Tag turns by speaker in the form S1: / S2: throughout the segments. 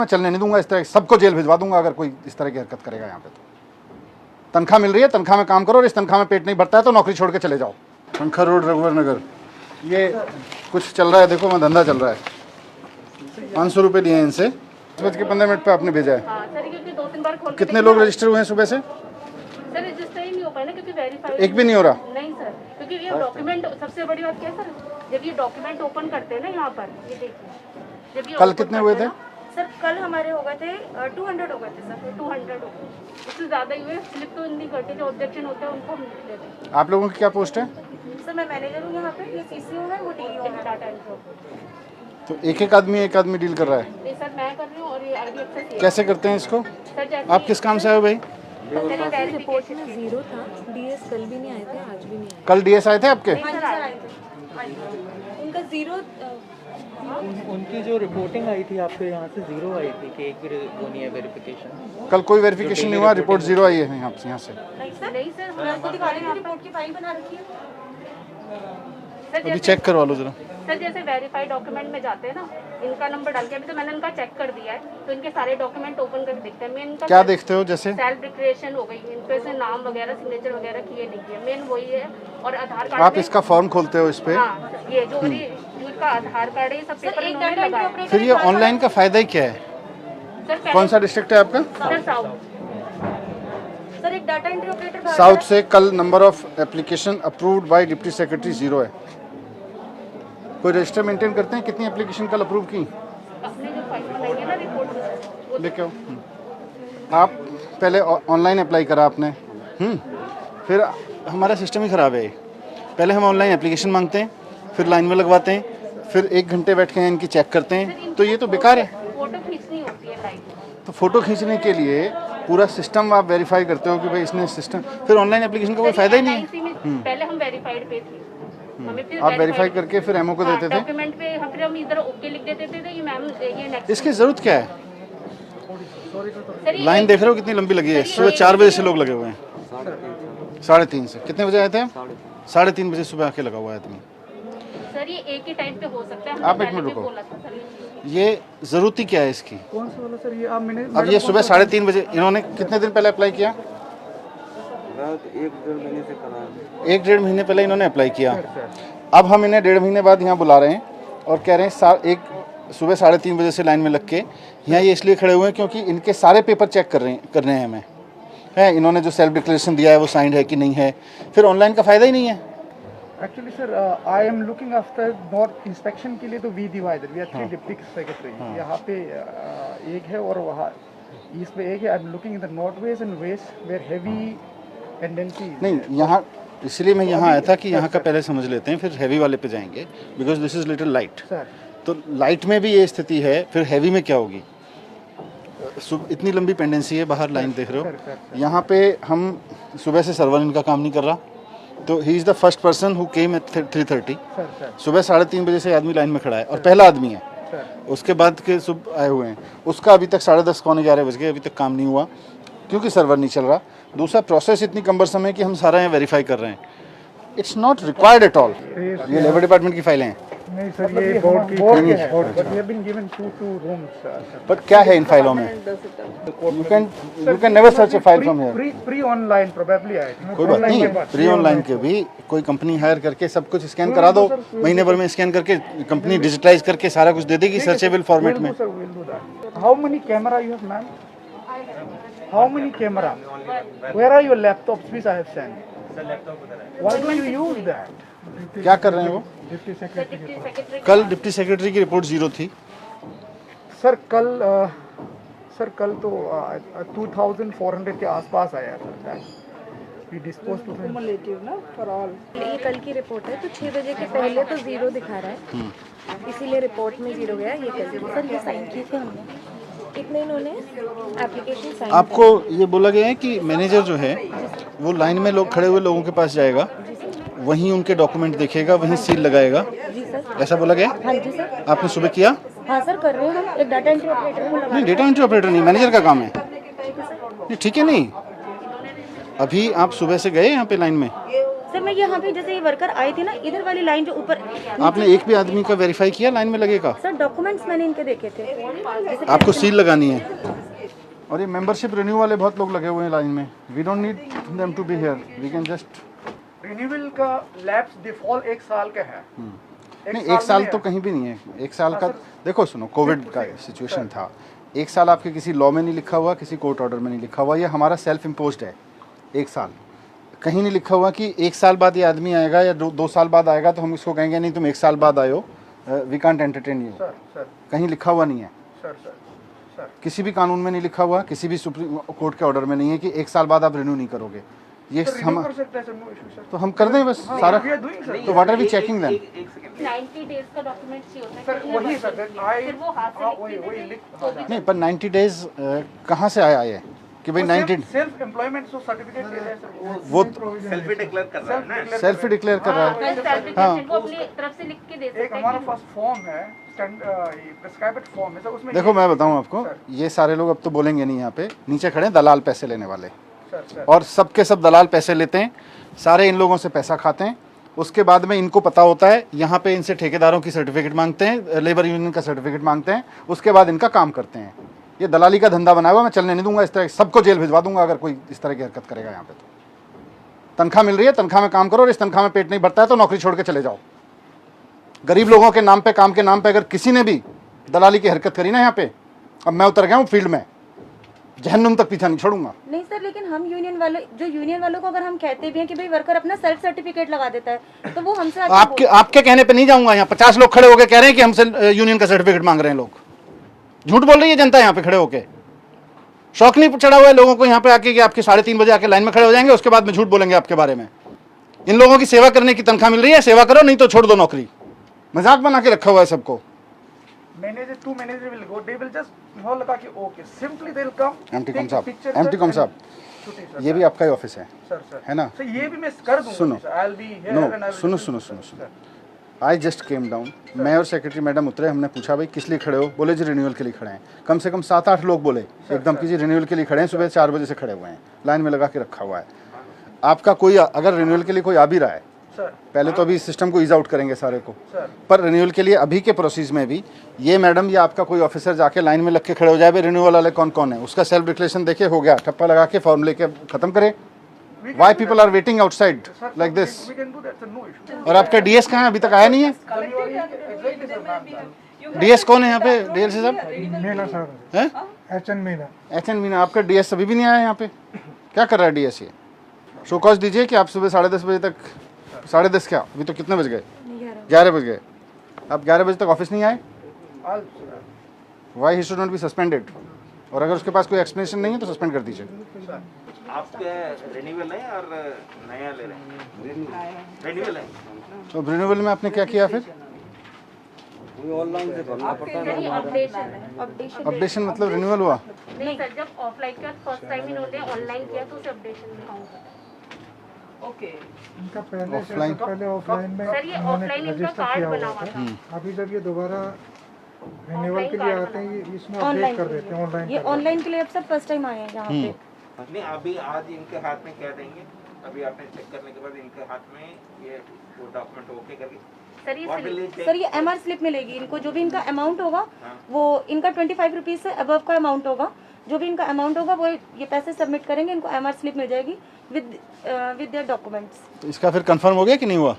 S1: मैं चलने नहीं दूंगा, इस तरह सबको जेल भिजवा दूंगा अगर कोई इस तरह की हरकत करेगा यहाँ पे। तो तनख्वाह मिल रही है, तनख्वाह में काम करो, और इस तनख्वाह में पेट नहीं भरता है तो नौकरी छोड़ के चले जाओ। पंखा रोड, रघुवर नगर, ये कुछ चल रहा है, देखो मैं धंधा चल रहा है। 500 रुपये लिए इनसे, 10:15 पे आपने भेजा है।
S2: हाँ सर, क्योंकि 2-3 बार खोल के
S1: कितने लोग रजिस्टर हुए हैं सुबह से?
S2: सर रजिस्टर ही नहीं हो पाया ना, क्योंकि वेरीफाइड
S1: एक भी नहीं हो रहा।
S2: नहीं सर, क्योंकि ये डॉक्यूमेंट, सबसे बड़ी बात क्या है सर, जब ये डॉक्यूमेंट ओपन करते हैं ना यहाँ पर, ये देखिए जब ये
S1: कल
S2: open
S1: कितने हुए
S2: करते
S1: थे?
S2: हैं ना, सर कल हमारे हो गए थे 200 हो गए थे सर, 200 हो गए, उससे ज़्यादा ही हुए। स्लिप तो नहीं करते, जो ऑब्जेक्शन होता है उनको हम लिख लेते हैं।
S1: आप लोगों की क्या पोस्ट है?
S2: सर मैं मैनेजर हूँ यहाँ पे, ये CCO है, वो DO है, डाटा एंट्री।
S1: तो एक आदमी डील कर रहा है।
S2: नहीं सर मैं कर रही हूँ, और ये ID एक्सेस
S1: कैसे करते हैं इसको?
S2: सर जैसे
S1: आप किस काम से आए हो भाई?
S2: रिपोर्ट में
S3: 0 था। DS कल भी नहीं आए थे, आज भी नहीं आए।
S1: कल DS आए थे आपके?
S3: उनका 0
S4: उनकी जो रिपोर्टिंग आई थी आपके यहाँ से 0 आई थी कि एक भी वो नहीं है वेरिफिकेशन।
S1: कल कोई वेरिफिकेशन नहीं हुआ, रिपोर्ट 0 आई है यहाँ से।
S2: नहीं सर मैं आपको दिखा रही हूँ, रिपोर्ट की फाइल बना रखी है सर।
S1: अभी
S2: जैसे
S1: चेक करवा लो जरा।
S2: सर जैसे वेरीफाइड डॉक्यूमेंट में जाते हैं ना, इनका नंबर डाल के, अभी तो मैंने इनका चेक कर दिया है, तो इनके सारे डॉक्यूमेंट ओपन करके देखते हैं। मेन इनका
S1: क्या देखते हो? जैसे
S2: सेल्फ डिक्लेरेशन हो गई, इन पे से नाम वगैरह, सिग्नेचर वगैरह किए नहीं किए, मेन वही है। और आधार कार्ड
S1: आप
S2: में-
S1: इसका फॉर्म खोलते हो इस पे,
S2: हाँ, ये जो जो इनका आधार कार्ड है, ये सब पेपर इन्होंने लगाया।
S1: फिर ये ऑनलाइन का फायदा ही क्या है?
S2: सर पहले-
S1: कौन सा डिस्ट्रिक्ट है आपका?
S2: Sir south. सर एक डाटा एंट्री ऑपरेटर
S1: साउथ से कल number of application approved by deputy secretary 0 है। कोई रजिस्टर मेंटेन करते हैं कितनी एप्लीकेशन कल अप्रूव की?
S2: अपने जो फाइल बनाई है ना रिपोर्ट में, वो
S1: लेके आओ। आप पहले ऑनलाइन अप्लाई करा आपने, फिर हमारा सिस्टम ही ख़राब है। पहले हम ऑनलाइन एप्लीकेशन मांगते हैं, फिर लाइन में लगवाते हैं, फिर 1 घंटे बैठ के इनकी चेक करते हैं, तो ये तो बेकार है।
S2: फोटो खींचनी होती है लाइव।
S1: तो फोटो खींचने के लिए पूरा सिस्टम आप वेरीफाई करते हो कि भाई इसने सिस्टम, फिर ऑनलाइन एप्लीकेशन का कोई फ़ायदा ही नहीं है।
S2: LIC में पहले हम वेरीफाइड पे थे, हमें फिर
S1: आप वेरीफाई करके फिर एमओ को देते थे।
S2: डॉक्यूमेंट पे हम फिर हम इधर ओके लिख देते थे, ये मैम ये नेक्स्ट।
S1: इसकी ज़रूरत क्या है?
S2: सर ये
S1: लाइन देख रहे हो कितनी लंबी लगी है। सुबह 4 बजे से लोग लगे हुए हैं, 3:30 से। कितने बजे आए थे? 3:30 बजे सुबह आके लगा हुआ है आदमी।
S2: सर ये एक ही टाइम पे हो सकता है,
S1: आप एक
S2: पहले
S1: मिनट
S2: भी
S1: रुको।
S2: बोला था सर ये।
S1: ये ज़रूरत ही क्या है इसकी?
S4: कौन सा वाला सर ये आप मैंने
S1: अब ये सुबह 3:30 बजे, इन्होंने कितने दिन पहले अप्लाई किया?
S5: 1-1.5 महीने से करा है।
S1: 1-1.5 महीने पहले इन्होंने अप्लाई किया। अब हम इन्हें 1.5 महीने बाद यहाँ बुला रहे हैं और कह रहे हैं सुबह 3:30 बजे से लाइन में लग के यहाँ ये इसलिए खड़े हुए हैं क्योंकि इनके सारे पेपर चेक करने हैं हमें। है, इन्होंने जो सेल्फ डिक्लेरेशन दिया है वो साइंड है कि नहीं है, फिर ऑनलाइन का फ़ायदा ही नहीं है।
S6: Actually sir I am looking after north inspection के लिए, तो we divided, we are 3 deputy secretary. यहाँ पे एक है और वहाँ ईस्ट में एक है। I am looking in the north west and west where heavy tendency.
S1: नहीं, यहाँ इसलिए मैं यहाँ आया था कि यहाँ का पहले समझ लेते हैं, फिर हैवी वाले पे जाएंगे, because this is little light.
S6: Sir
S1: तो लाइट में भी ये स्थिति है, फिर हैवी में क्या होगी? इतनी लंबी पेंडेंसी है, बाहर लाइन देख रहे हो। यहाँ पे हम सुबह से सर्वर इनका काम नहीं कर रहा, तो he is the first person who came at 3:30। सुबह 3:30 बजे से आदमी लाइन में खड़ा है और पहला आदमी है। उसके बाद के सुबह आए हुए हैं, उसका अभी तक 10:30 पौने 11 बज गए, अभी तक काम नहीं हुआ क्योंकि सर्वर नहीं चल रहा। दूसरा, प्रोसेस इतनी कम्बरसम है कि हम सारा यहाँ वेरीफाई कर रहे हैं। It's not required at all. ये लेबर डिपार्टमेंट की फाइलें हैं।
S6: नहीं सर, ये बोर्ड की है, but we have been given 2 rooms.
S1: But क्या है इन फाइलों में? You can never search a file from here.
S6: Pre online probably I think.
S1: कोई बात नहीं, प्री ऑनलाइन के भी कोई कंपनी हायर करके सब कुछ स्कैन करा दो, महीने भर में स्कैन करके कंपनी डिजिटाइज करके सारा कुछ दे देगी सर्चेबल फॉर्मेट में।
S6: Sir, we'll do that. How many camera you have, ma'am? How many camera? Where are your laptops which I have sent? Why do you use that?
S1: क्या कर रहे हैं वो?
S6: Deputy secretary.
S2: सेक्रेटरी
S1: कल deputy secretary की report 0 थी।
S6: Sir कल तो 2400 के आसपास आया था। We disposed to them.
S3: ये कल की रिपोर्ट है, तो 6 बजे के पहले तो 0 दिखा रहा है, इसीलिए रिपोर्ट में 0 गया। ये कल की सर, ये साइन किए थे हमने, कितने इन्होंने एप्लीकेशन साइन।
S1: आपको ये बोला गया है कि मैनेजर जो है वो लाइन में लोग खड़े हुए लोगों के पास जाएगा, वहीं उनके डॉक्यूमेंट देखेगा, वहीं सील लगाएगा,
S3: जी सर।
S1: ऐसा बोला गया?
S3: हाँ जी सर।
S1: आपने सुबह किया?
S3: हाँ सर, कर रहे हैं हम। एक डाटा एंट्री ऑपरेटर को लगा।
S1: नहीं, डेटा एंट्री ऑपरेटर नहीं, मैनेजर का काम है। नहीं, ठीक है। नहीं, अभी आप सुबह से गए यहाँ पे लाइन में?
S3: सर
S5: मैं यहाँ पे जैसे ये वर्कर आए थे ना, इधर वाली लाइन जो ऊपर,
S1: आपने एक भी आदमी का वेरीफाई किया लाइन में लगेगा?
S5: सर डॉक्यूमेंट्स मैंने इनके देखे थे, जैसे
S1: आपको सील लगानी है। और ये मेंबरशिप रिन्यू वाले बहुत लोग लगे हुए हैं लाइन में। We don't need them to be here, we can just.
S6: Renewal का लैप्स डिफॉल्ट 1 साल का है।
S1: नहीं, 1 साल तो कहीं भी नहीं है। 1 साल का देखो, सुनो, कोविड का सिचुएशन था। 1 साल आपके किसी लॉ में नहीं लिखा हुआ, किसी कोर्ट ऑर्डर में नहीं लिखा हुआ, ये हमारा सेल्फ इम्पोज्ड है। 1 साल कहीं नहीं लिखा हुआ कि 1 साल बाद ये आदमी आएगा या 2 साल बाद आएगा तो हम इसको कहेंगे नहीं तुम 1 साल बाद आयो, we can't entertain you.
S6: Sir
S1: कहीं लिखा हुआ नहीं है,
S6: सर
S1: किसी भी कानून में नहीं लिखा हुआ, किसी भी सुप्रीम कोर्ट के ऑर्डर में नहीं है कि 1 साल बाद आप रिन्यू नहीं करोगे। ये हम
S6: कर सकते हैं सर, नो इशू सर।
S1: तो हम कर दें बस सारा।
S6: We are doing sir.
S1: तो what are we checking then?
S2: 90 days का डॉक्यूमेंट चाहिए होता है।
S6: सर वही सर,
S2: फिर वो हाथ से
S6: वही
S2: लिख के
S6: लिख
S2: देते
S1: नहीं, पर 90 डेज कहाँ से आया ये कि भाई 90?
S6: सेल्फ एम्प्लॉयमेंट जो सर्टिफिकेट दे रहे हैं सर,
S1: वो
S7: सेल्फ ही डिक्लेयर कर रहा है ना।
S1: सेल्फ ही डिक्लेयर कर रहा है।
S2: सर्टिफिकेट वो अपनी तरफ से लिख के दे
S6: एक
S2: सकते
S6: हमारा
S2: हैं।
S6: पास फॉर्म है, प्रिस्क्राइब्ड फॉर्म है सर, उसमें
S1: देखो मैं बताऊं आपको, ये सारे लोग अब तो बोलेंगे नहीं, यहाँ पे नीचे खड़े हैं दलाल पैसे लेने वाले,
S6: सर
S1: और सबके सब दलाल पैसे लेते हैं, सारे इन लोगों से पैसा खाते हैं। उसके बाद में इनको पता होता है, यहाँ पे इनसे ठेकेदारों की सर्टिफिकेट मांगते हैं, लेबर यूनियन का सर्टिफिकेट मांगते हैं, उसके बाद इनका काम करते हैं। ये दलाली का धंधा बनाया हुआ, मैं चलने नहीं दूंगा। इस तरह सबको जेल भिजवा दूंगा अगर कोई इस तरह की हरकत करेगा यहाँ पे। तो तनख्वाह मिल रही है, तनख्वाह में काम करो, और इस तनख्वाह में पेट नहीं भरता है तो नौकरी छोड़ के चले जाओ। गरीब लोगों के नाम पे, काम के नाम पे अगर किसी ने भी दलाली की हरकत करी ना यहाँ पे, अब मैं उतर गया हूँ फील्ड में, जहन्नुम तक पीछा नहीं छोड़ूंगा।
S5: नहीं सर, लेकिन हम यूनियन वालों को अगर हम कहते भी हैं कि भाई वर्कर अपना सेल्फ सर्टिफिकेट लगा देता है, तो वो हमसे
S1: आपके कहने पे नहीं जाऊंगा। यहाँ 50 लोग खड़े होके कह रहे हैं कि हमसे यूनियन का सर्टिफिकेट मांग रहे हैं लोग। झूठ बोल रही है जनता यहाँ पे खड़े होके। शौक नहीं चढ़ा हुआ है लोगों को यहाँ पे आके कि आपके 3:30 बजे आके लाइन में खड़े हो जाएंगे, उसके बाद में झूठ बोलेंगे आपके बारे में। इन लोगों की सेवा करने की तनख्वाह मिल रही है, सेवा करो, नहीं तो छोड़ दो नौकरी। मजाक बना के रखा हुआ है सबको।
S6: Manager to manager will go, they will just मोहर लगा के okay, simply they will come.
S1: एमटी कॉम साहब, ये भी आपका ही ऑफिस है,
S6: सर
S1: है ना?
S6: सर ये भी मैं कर दूंगा।
S1: सुनो,
S6: I will be here
S1: no,
S6: and I will
S1: सुनो। आई जस्ट केम डाउन, मैं और सेक्रेटरी मैडम उतरे, हमने पूछा भाई किस लिए खड़े हो? बोले जी रिन्यूअल के लिए खड़े हैं। कम से कम 7-8 लोग बोले एकदम कि जी रिन्यूअल के लिए खड़े हैं, सुबह 4 बजे से खड़े हुए हैं, लाइन में लगा के रखा हुआ है। आपका कोई अगर रिन्यूअल के लिए कोई आ भी रहा है, पहले तो अभी सिस्टम को ईज आउट करेंगे सारे को, पर रिन्यूअल के लिए अभी के प्रोसेस में भी ये मैडम या आपका कोई ऑफिसर जाके लाइन में लग के खड़े हो जाए, भाई रिन्यूअल वाले कौन कौन है, उसका सेल्फ डिक्लेरेशन देखे हो गया, ठप्पा लगा के फॉर्म लेके खत्म करे। Why people are waiting outside like this?
S6: we can do that, sir, no issue.
S1: और आपका डीएस कहाँ है? अभी तक आया नहीं है।
S6: Exactly sir, ma'am.
S1: डीएस कौन है यहाँ पे? डीएल से सब
S6: मीना सर,
S1: हैं?
S6: एचएन मीना।
S1: एचएन मीना, आपका डीएस अभी भी नहीं आया यहाँ पे। क्या कर रहा है डीएस ये? शो कॉज दीजिए कि आप सुबह 10:30 बजे तक, 10:30 क्या, अभी तो कितने बज गए? 11 बज गए। आप 11 बजे तक ऑफिस नहीं आए? Why he should not be suspended? और अगर उसके पास कोई एक्सप्लेनेशन नहीं है तो सस्पेंड कर दीजिए।
S7: आपके रिन्यूअल है और नया ले रहे हैं? रिन्यूअल है।
S1: तो रिन्यूअल में आपने क्या किया फिर? अपडेशन मतलब रिन्यूअल हुआ?
S2: नहीं सर, जब ऑफलाइन का फर्स्ट टाइम इन्होंने ऑनलाइन किया तो उसे अपडेशन में काउंट करता है।
S6: इनका पहले
S1: ऑफलाइन
S6: ऑफलाइन में
S2: सर ये ऑफलाइन इनका कार्ड बना हुआ था।
S6: अभी जब ये दोबारा रिन्यूअल के लिए आते हैं, ये इसमें अपडेट
S5: ऑनलाइन
S6: कर देते हैं ऑनलाइन।
S5: ये ऑनलाइन के लिए अब सब फर्स्ट टाइम आए हैं यहाँ पे।
S7: नहीं, अभी आज इनके हाथ में क्या देंगे? अभी आपने चेक करने के बाद इनके हाथ में ये वो डॉक्यूमेंट ओके करके
S2: सर ये
S7: What will it take?
S5: Sir ये MR स्लिप मिलेगी इनको, जो भी इनका अमाउंट होगा वो इनका 25 रुपीज़ से अबव का अमाउंट होगा, जो भी इनका अमाउंट होगा वो ये पैसे सबमिट करेंगे, इनको MR स्लिप मिल जाएगी विद देयर डॉक्यूमेंट्स।
S1: तो इसका फिर कंफर्म हो गया कि नहीं हुआ?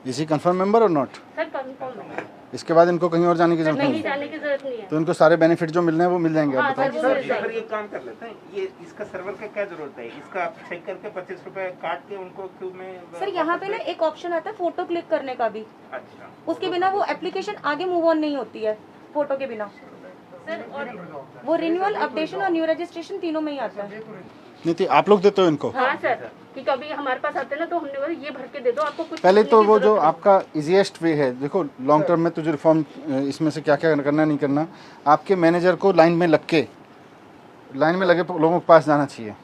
S1: इज ही कंफर्म मेंबर और नॉट?
S2: सर कंफर्म है,
S1: इसके बाद इनको कहीं और जाने की जरूरत
S2: नहीं
S1: नहीं है,
S2: जाने की जरूरत नहीं है।
S1: तो इनको सारे बेनिफिट जो मिलने हैं वो मिल जाएंगे। आप
S2: हाँ,
S1: बताओ।
S2: सर, वो
S7: सर
S2: मिल जाएगी।
S7: ये काम कर लेते हैं, ये इसका सर्वर का क्या जरूरत है? इसका आप चेक करके 25 रुपए काट के उनको क्यों में
S5: सर यहाँ पे ना एक ऑप्शन आता है फोटो क्लिक करने का भी,
S7: अच्छा,
S5: उसके बिना वो एप्लीकेशन आगे मूव ऑन नहीं होती है फोटो के बिना।
S2: सर और
S5: वो रिन्यूअल, अपडेशन और न्यू रजिस्ट्रेशन तीनों में ही आता है।
S1: नहीं थी आप लोग देते हो इनको?
S2: हाँ सर, कि कभी हमारे पास आते हैं ना तो हमने बोला ये भर के दे दो, आपको कुछ
S1: पहले
S2: लिखने
S1: तो
S2: की
S1: वो जो
S2: जरूरत नहीं।
S1: आपका इजीएस्ट वे है, देखो लॉन्ग टर्म में तो जो रिफॉर्म इसमें से क्या क्या करना नहीं करना, आपके मैनेजर को लाइन में लग के, लाइन में लगे लोगों के पास जाना चाहिए।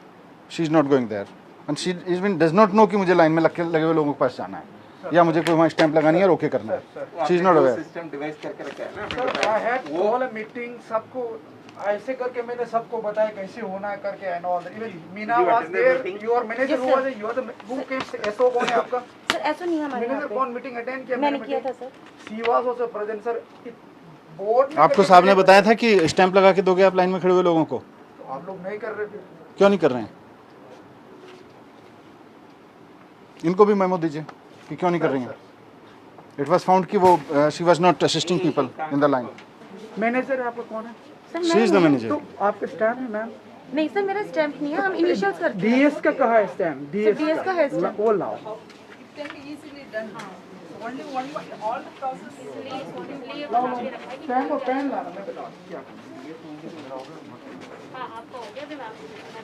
S1: She is not going there and she even does not know कि मुझे लाइन में लगे हुए लोगों के पास जाना है या मुझे कोई वहाँ स्टैंप लगानी है और ओके करना है। She is not aware.
S7: System device करके रखा है ना
S6: sir I had all a meeting, सबको ऐसे करके मैंने सबको बताया कैसे होना है करके and all even Meena
S7: Did you
S6: was
S7: attend the
S6: there
S7: meeting?
S6: Your manager
S5: Yes,
S6: who was your the who came SO कौन है आपका
S5: सर ऐसा नहीं है हमारे यहाँ
S6: मैनेजर
S5: पे।
S6: कौन मीटिंग अटेंड किया
S5: मैंने किया था sir.
S6: She was also present sir board
S1: आपको साहब ने बताया था कि स्टैंप लगा के दोगे आप लाइन में खड़े हुए लोगों को,
S6: आप लोग नहीं कर रहे थे
S1: क्यों नहीं कर रहे हैं? इनको भी मेमो दीजिए कि क्यों नहीं कर रही हैं। इट वाज फाउंड कि वो she was not assisting people in the line.
S6: Manager आपका कौन है
S5: sir
S1: she is the manager.
S6: तो आपका स्टैम्प है मैम
S5: नहीं सर मेरा स्टैंप नहीं है, हम इनिशियल्स करते हैं।
S6: डीएस का कहा है स्टैम्प डीएस
S5: DS का है stamp।
S6: वो लाओ स्टैम्प और पेन लाना मैं बता दूं क्या
S2: हाँ आपका हो गया, अभी मैं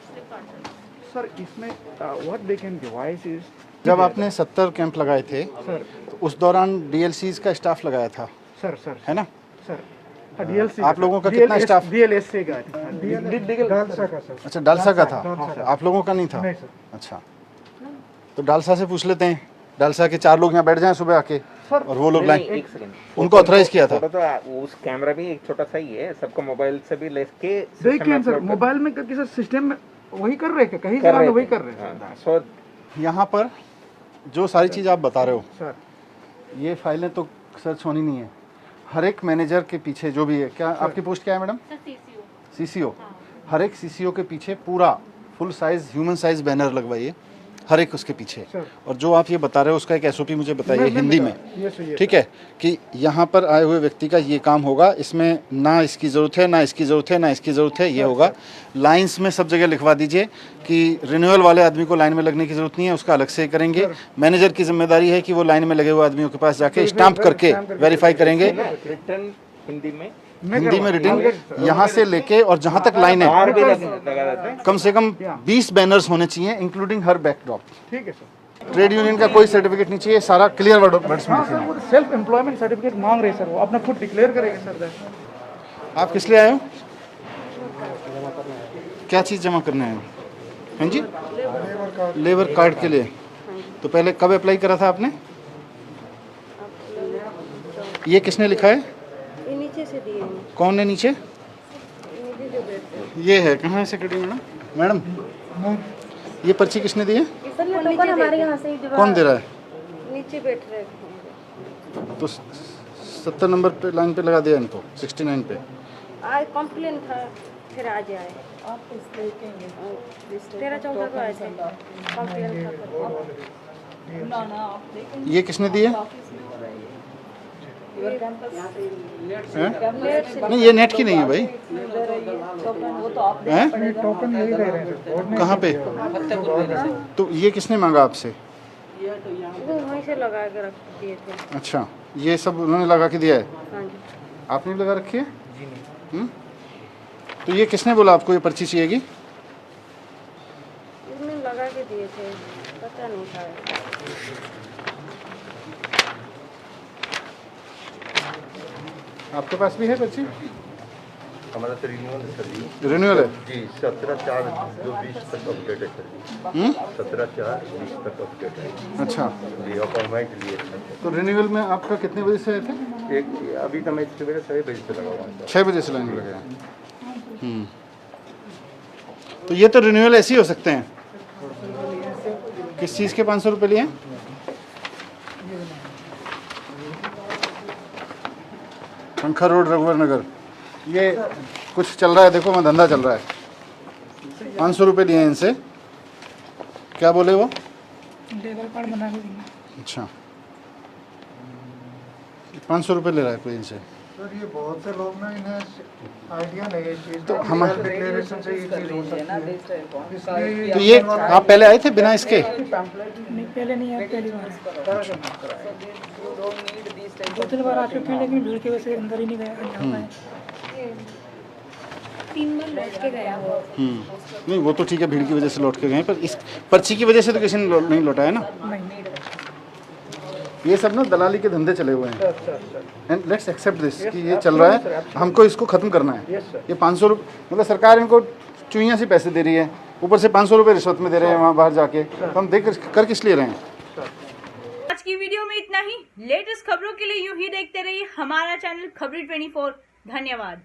S2: स्लिप काट रही हूँ।
S6: सर इसमें what they can device is
S1: जब आपने 70 कैंप लगाए थे
S6: सर
S1: तो उस दौरान डीएलसीज का स्टाफ लगाया था,
S6: सर सर
S1: है ना?
S6: सर डीएलसी
S1: आप लोगों का कितना स्टाफ?
S6: डीएलएससी का डालसा का सर
S1: अच्छा, डालसा का था, आप लोगों का नहीं था?
S6: नहीं सर
S1: अच्छा, तो डालसा से पूछ लेते हैं, डालसा के 4 लोग यहाँ बैठ जाएं सुबह आके
S6: सर
S1: और वो लोग
S7: नहीं,
S1: लाइन,
S7: एक सेकंड,
S1: उनको ऑथराइज किया था।
S7: फोटो तो उस कैमरा भी एक छोटा सा ही है, सबको मोबाइल से भी लेके
S6: देखिए सर मोबाइल में करके सर सिस्टम में वही कर रहे थे कहीं जगह वही कर रहे हैं
S7: सो
S1: यहाँ पर जो सारी चीज़ आप बता रहे हो,
S6: सर
S1: ये फाइलें तो सर्च होनी नहीं है। हर एक मैनेजर के पीछे जो भी है, क्या आपकी पोस्ट क्या है मैडम?
S2: Sir CCO.
S1: सीसीओ। हर एक सीसीओ के पीछे पूरा full size human size banner लगवाइए, हर एक उसके पीछे।
S6: सर।
S1: और जो आप ये बता रहे हो उसका एक एसओपी मुझे बताइए हिंदी में,
S6: ये सही है
S1: ठीक है? कि यहाँ पर आए हुए व्यक्ति का ये काम होगा, इसमें ना इसकी ज़रूरत है, ना इसकी ज़रूरत है, ना इसकी ज़रूरत है, ये होगा। लाइंस में सब जगह लिखवा दीजिए कि रिन्यूअल वाले आदमी को लाइन में लगने की ज़रूरत नहीं है, उसका अलग से करेंगे। मैनेजर की जिम्मेदारी है कि वो लाइन में लगे हुए आदमियों के पास जाके स्टाम्प करके वेरीफाई करेंगे,
S7: रिटर्न हिंदी में
S1: हिंदी में रिटर्न, यहाँ से लेके और जहाँ तक लाइन है
S7: बाहर भी लगा देते हैं।
S1: कम से कम 20 बैनर्स होने चाहिए, इंक्लूडिंग हर बैकड्रॉप।
S6: ठीक है सर
S1: ट्रेड यूनियन का कोई सर्टिफिकेट नहीं चाहिए, सारा क्लियर वर्ड्स में
S6: हाँ
S1: लिखना
S6: सर
S1: है।
S6: वो सेल्फ एम्प्लॉयमेंट सर्टिफिकेट मांग रहे हैं सर वो अपना खुद डिक्लेयर करेंगे सर
S1: आप किस लिए आए हो? क्या चीज़ जमा करने आए हो? हाँ जी, लेबर कार्ड के लिए। तो पहले कब अप्लाई करा था आपने? ये किसने लिखा है?
S3: ये नीचे से दिए हैं,
S1: कौन है नीचे?
S3: नीचे जो बैठते हैं।
S1: ये है, कहाँ है सेक्रेटरी मैडम? मैडम ये पर्ची किसने दी है?
S5: सर ये टोकन हमारे यहाँ से ही दिलवा-
S1: कौन दे रहा है?
S3: नीचे बैठ रहे हैं।
S1: तो 70 नंबर पे लाइन पे लगा दिया इनको, 69 पे।
S3: आज कॉम्प्लेन था फिर आज आए। 13-14 को आए थे कॉम्प्लेन था।
S1: ये किसने दी है? हैं? नहीं ये नेट की नहीं है भाई। हैं?
S6: टोकन यही दे रहे हैं
S1: कहाँ पे? तो ये किसने मांगा आपसे?
S3: वो वहीं से लगा के रख दिए थे।
S1: अच्छा, ये सब उन्होंने लगा के दिया है,
S3: हाँ जी।
S1: आपने भी लगा रखी है? तो ये किसने बोला आपको ये पर्ची चाहिएगी?
S3: इसमें लगा के दिए थे, पता नहीं था।
S1: आपके पास भी है पर्ची?
S8: हमारा तो रिन्यूअल है सर जी।
S1: रिन्यूअल है?
S8: जी 17/4/20 तक अपडेट है सर जी। 17/4/20 तक अपडेट है
S1: अच्छा,
S8: जी। अपॉइंटमेंट लिए थे
S1: तो रिन्यूअल में आपका कितने बजे से आए थे?
S8: एक अभी तो मैं सुबह 6 बजे से लगा हुआ हूँ सर।
S1: 6 बजे से लाइन में लगे हैं। तो ये तो रिन्यूअल ऐसे ही हो सकते हैं। किस चीज़ के 500 रुपये लिए? पंखा रोड रघुवर नगर, ये कुछ चल रहा है, देखो मैं धंधा चल रहा है। 500 रुपये लिए हैं इनसे, क्या बोले वो?
S6: लेबर कार्ड बना के दिए।
S1: अच्छा, 500 रुपये ले रहा है कोई इनसे।
S6: सर ये बहुत से लोग ना इन्हें आइडिया नहीं है इस चीज़
S1: तो
S6: का,
S1: हमारे
S6: डिक्लेरेशन से ये चीज़ हो सकती है इसलिए
S1: तो ये आप पहले आए थे बिना इसके?
S9: पहले नहीं आया, पहली बार 2-3 बार आ चुके हैं, लेकिन भीड़ की वजह से अंदर ही नहीं गया।
S3: 3 बार लौट के गया वो।
S1: नहीं वो तो ठीक है, भीड़ की वजह से लौट के गए, पर इस पर्ची की वजह से तो किसी ने नहीं लौटाया ना। ये सब ना दलाली के धंधे चले हुए हैं, एंड लेट्स एक्सेप्ट दिस कि ये चल रहा है, हमको इसको खत्म करना है। ये 500 रुपये मतलब सरकार इनको चुईयाँ से पैसे दे रही है, ऊपर से 500 रुपये रिश्वत में दे रहे हैं वहाँ बाहर जाके, तो हम देख कर किस लिए रहे हैं?
S10: आज की वीडियो में इतना ही। लेटेस्ट खबरों के लिए यूं ही देखते रहिए हमारा चैनल खबरी 24। धन्यवाद।